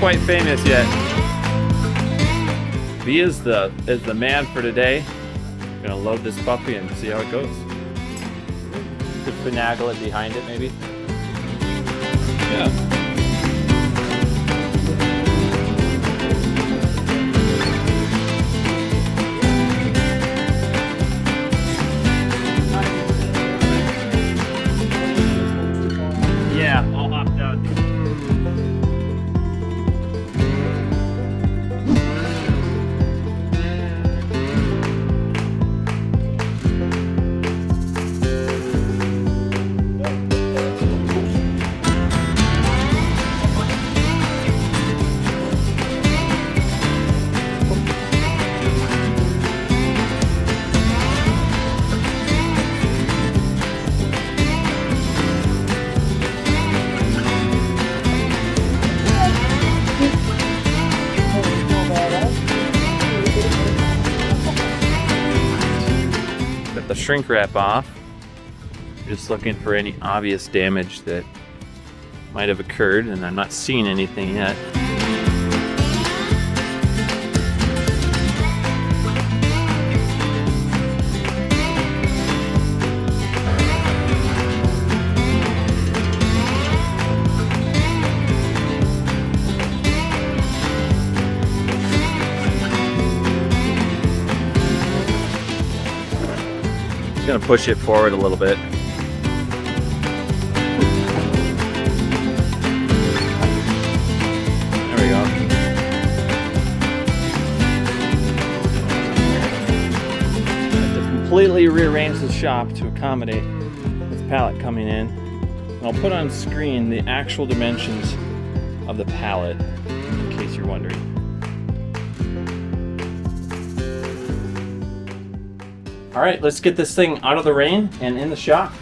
quite famous yet. V is the man for today. I'm gonna load this puppy and see how it goes. Could finagle it behind it maybe. Yeah. Yeah, all hopped out. The shrink wrap off. Just looking for any obvious damage that might have occurred, and I'm not seeing anything yet. Just gonna push it forward a little bit. There we go. I have to completely rearrange the shop to accommodate this pallet coming in. And I'll put on screen the actual dimensions of the pallet in case you're wondering. All right, let's get this thing out of the rain and in the shop.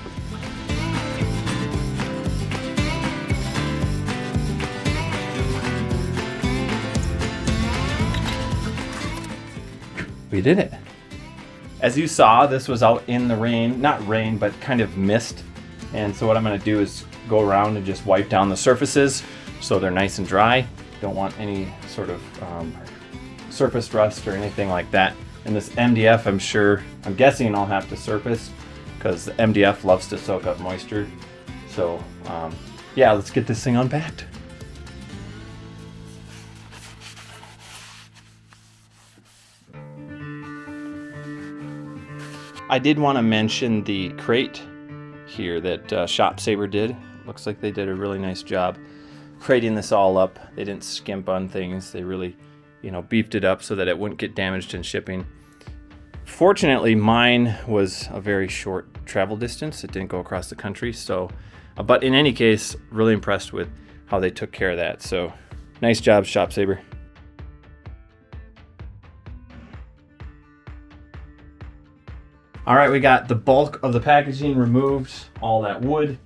We did it. As you saw, this was out in the rain, not rain, but kind of mist. And so what I'm gonna do is go around and just wipe down the surfaces so they're nice and dry. Don't want any sort of surface rust or anything like that. And this MDF, I'm guessing I'll have to surface because the MDF loves to soak up moisture. So yeah, let's get this thing unpacked. I did want to mention the crate here that ShopSabre did. Looks like they did a really nice job crating this all up. They didn't skimp on things. They really, beefed it up so that it wouldn't get damaged in shipping. Fortunately, mine was a very short travel distance. It didn't go across the country. So, but in any case, really impressed with how they took care of that. So nice job, ShopSabre. All right, we got the bulk of the packaging removed, all that wood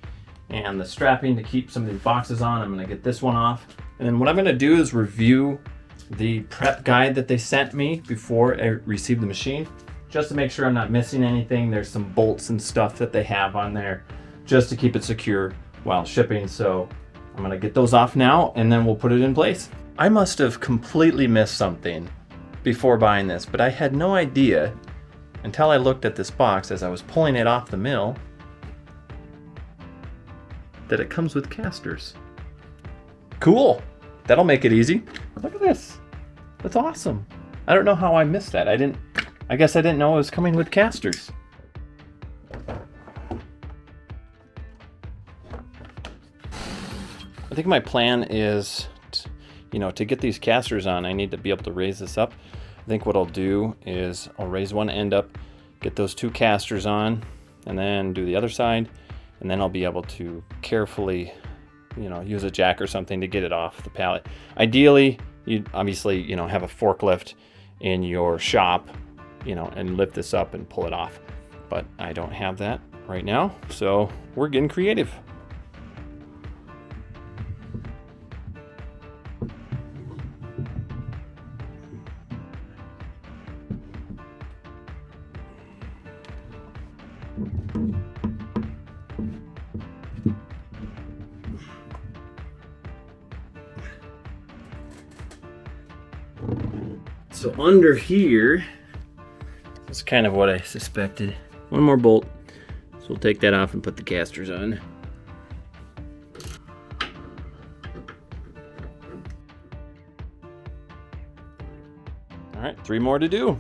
and the strapping to keep some of these boxes on. I'm gonna get this one off. And then what I'm gonna do is review the prep guide that they sent me before I received the machine, just to make sure I'm not missing anything. There's some bolts and stuff that they have on there just to keep it secure while shipping. So I'm gonna get those off now and then we'll put it in place. I must have completely missed something before buying this, but I had no idea until I looked at this box as I was pulling it off the mill that it comes with casters. Cool. That'll make it easy. Look at this. That's awesome. I don't know how I missed that. I guess I didn't know it was coming with casters. I think my plan is, to get these casters on, I need to be able to raise this up. I think what I'll do is I'll raise one end up, get those two casters on, and then do the other side, and then I'll be able to carefully, use a jack or something to get it off the pallet. Ideally, you obviously, have a forklift in your shop, and lift this up and pull it off. But I don't have that right now, so we're getting creative. So under here is kind of what I suspected. One more bolt. So we'll take that off and put the casters on. All right, 3 more to do.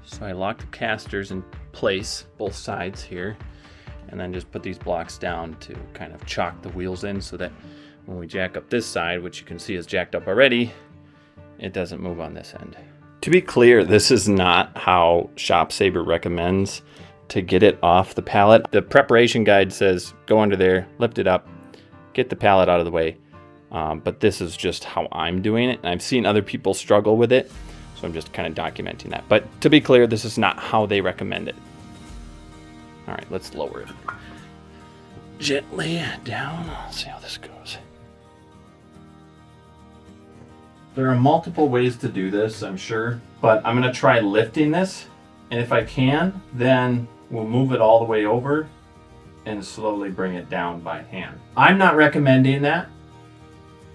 So I lock the casters in place, both sides here, and then just put these blocks down to kind of chock the wheels in so that when we jack up this side, which you can see is jacked up already, it doesn't move on this end. To be clear, this is not how ShopSabre recommends to get it off the pallet. The preparation guide says go under there, lift it up, get the pallet out of the way. But this is just how I'm doing it. And I've seen other people struggle with it. So I'm just kind of documenting that. But to be clear, this is not how they recommend it. All right, let's lower it gently down. Let's see how this goes. There are multiple ways to do this, I'm sure, but I'm gonna try lifting this. And if I can, then we'll move it all the way over and slowly bring it down by hand. I'm not recommending that.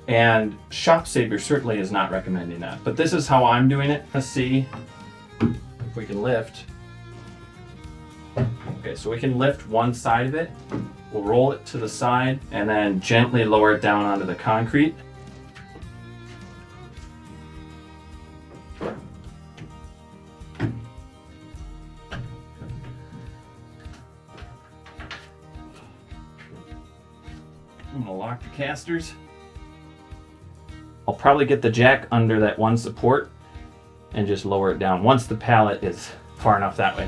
And ShopSabre certainly is not recommending that, but this is how I'm doing it. Let's see if we can lift. Okay, so we can lift one side of it. We'll roll it to the side and then gently lower it down onto the concrete. I'm gonna lock the casters. I'll probably get the jack under that one support and just lower it down once the pallet is far enough that way.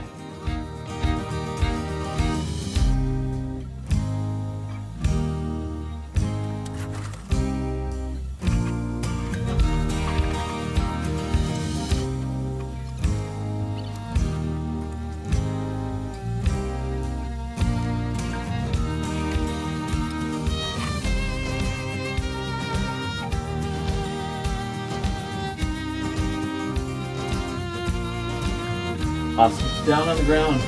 Awesome. Down on the ground.